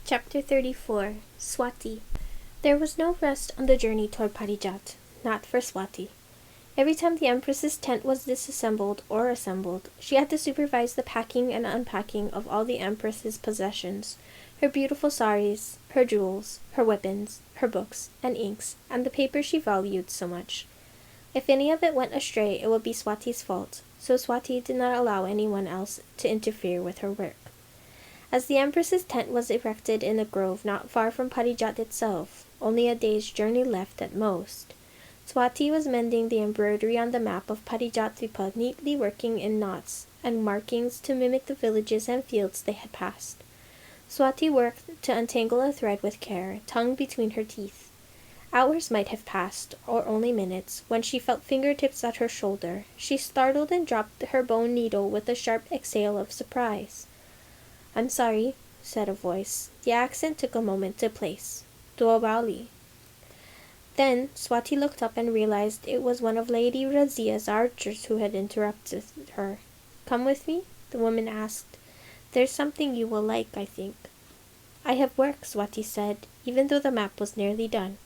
Chapter 34 Swati. There was no rest on the journey toward Parijat, not for Swati. Every time the Empress's tent was disassembled or assembled, she had to supervise the packing and unpacking of all the Empress's possessions, her beautiful saris, her jewels, her weapons, her books and inks, and the paper she valued so much. If any of it went astray, it would be Swati's fault, so Swati did not allow anyone else to interfere with her work. As the Empress's tent was erected in a grove not far from Parijat itself, only a day's journey left at most, Swati was mending the embroidery on the map of Parijat, neatly working in knots and markings to mimic the villages and fields they had passed. Swati worked to untangle a thread with care, tongue between her teeth. Hours might have passed, or only minutes, when she felt fingertips at her shoulder. She startled and dropped her bone needle with a sharp exhale of surprise. "I'm sorry," said a voice. The accent took a moment to place. "Duawali." Then Swati looked up and realized it was one of Lady Razia's archers who had interrupted her. "Come with me?" the woman asked. "There's something you will like, I think." "I have work," Swati said, even though the map was nearly done.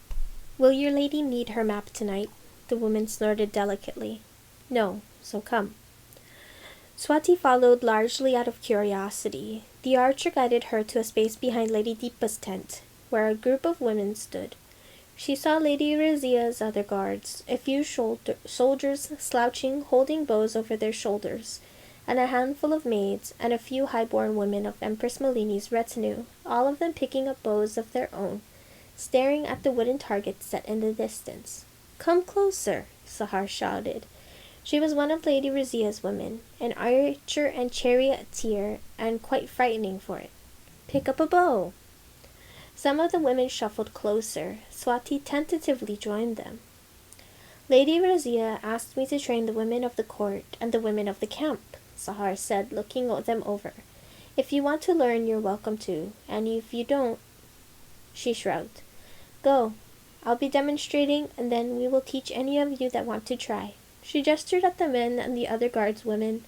"Will your lady need her map tonight?" the woman snorted delicately. "No, so come." Swati followed largely out of curiosity. The archer guided her to a space behind Lady Deepa's tent, where a group of women stood. She saw Lady Razia's other guards, a few soldiers slouching, holding bows over their shoulders, and a handful of maids, and a few high-born women of Empress Malini's retinue, all of them picking up bows of their own, staring at the wooden targets set in the distance. "Come closer," Sahar shouted. She was one of Lady Razia's women, an archer and charioteer, and quite frightening for it. "Pick up a bow." Some of the women shuffled closer. Swati tentatively joined them. "Lady Razia asked me to train the women of the court and the women of the camp," Sahar said, looking them over. "If you want to learn, you're welcome to, and if you don't—" She shrugged. "Go. I'll be demonstrating, and then we will teach any of you that want to try." She gestured at the men and the other guardswomen.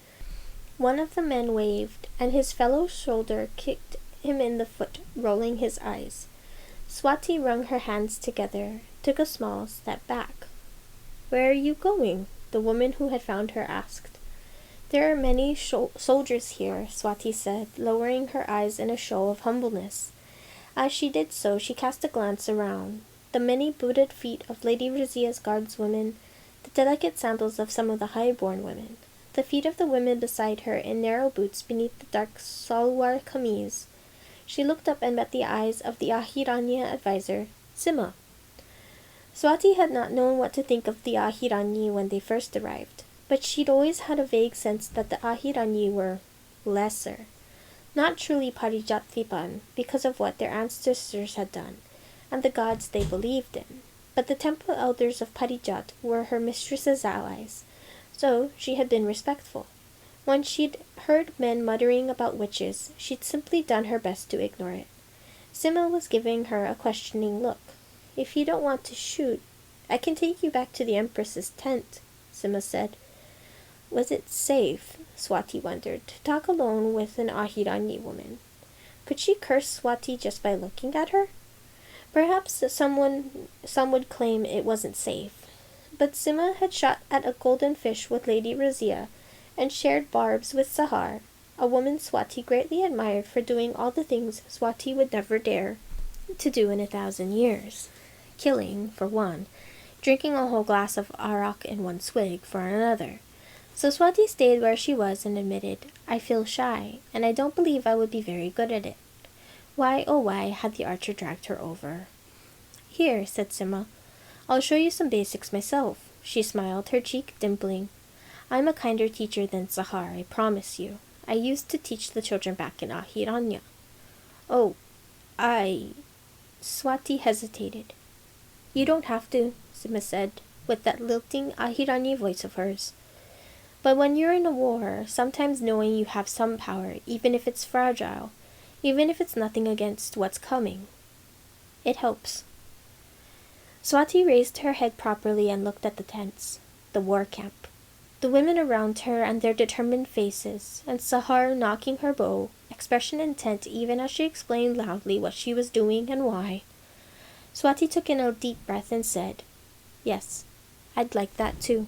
One of the men waved, and his fellow soldier kicked him in the foot, rolling his eyes. Swati wrung her hands together, took a small step back. "Where are you going?" the woman who had found her asked. "There are many soldiers here," Swati said, lowering her eyes in a show of humbleness. As she did so, she cast a glance around. The many booted feet of Lady Razia's guardswomen, the delicate sandals of some of the high-born women, the feet of the women beside her in narrow boots beneath the dark salwar kameez. She looked up and met the eyes of the Ahiranya advisor, Sima. Swati had not known what to think of the Ahiranyi when they first arrived, but she'd always had a vague sense that the Ahiranyi were lesser. Not truly Parijat because of what their ancestors had done, and the gods they believed in. But the temple elders of Parijat were her mistress's allies, so she had been respectful. When she'd heard men muttering about witches, she'd simply done her best to ignore it. Sima was giving her a questioning look. "If you don't want to shoot, I can take you back to the Empress's tent," Sima said. Was it safe, Swati wondered, to talk alone with an Ahiranyi woman? Could she curse Swati just by looking at her? Perhaps some would claim it wasn't safe. But Sima had shot at a golden fish with Lady Razia and shared barbs with Sahar, a woman Swati greatly admired for doing all the things Swati would never dare to do in 1,000 years. Killing, for one, drinking a whole glass of arak in one swig, for another. So Swati stayed where she was and admitted, "I feel shy, and I don't believe I would be very good at it." Why, oh why, had the archer dragged her over? "Here," said Sima. "I'll show you some basics myself." She smiled, her cheek dimpling. "I'm a kinder teacher than Sahar, I promise you. I used to teach the children back in Ahiranya." "Oh, Swati hesitated. "You don't have to," Sima said, with that lilting Ahiranyi voice of hers. "But when you're in a war, sometimes knowing you have some power, even if it's fragile, even if it's nothing against what's coming, it helps." Swati raised her head properly and looked at the tents. The war camp. the women around her and their determined faces, and Sahar knocking her bow, expression intent even as she explained loudly what she was doing and why. Swati took in a deep breath and said, "Yes, I'd like that too."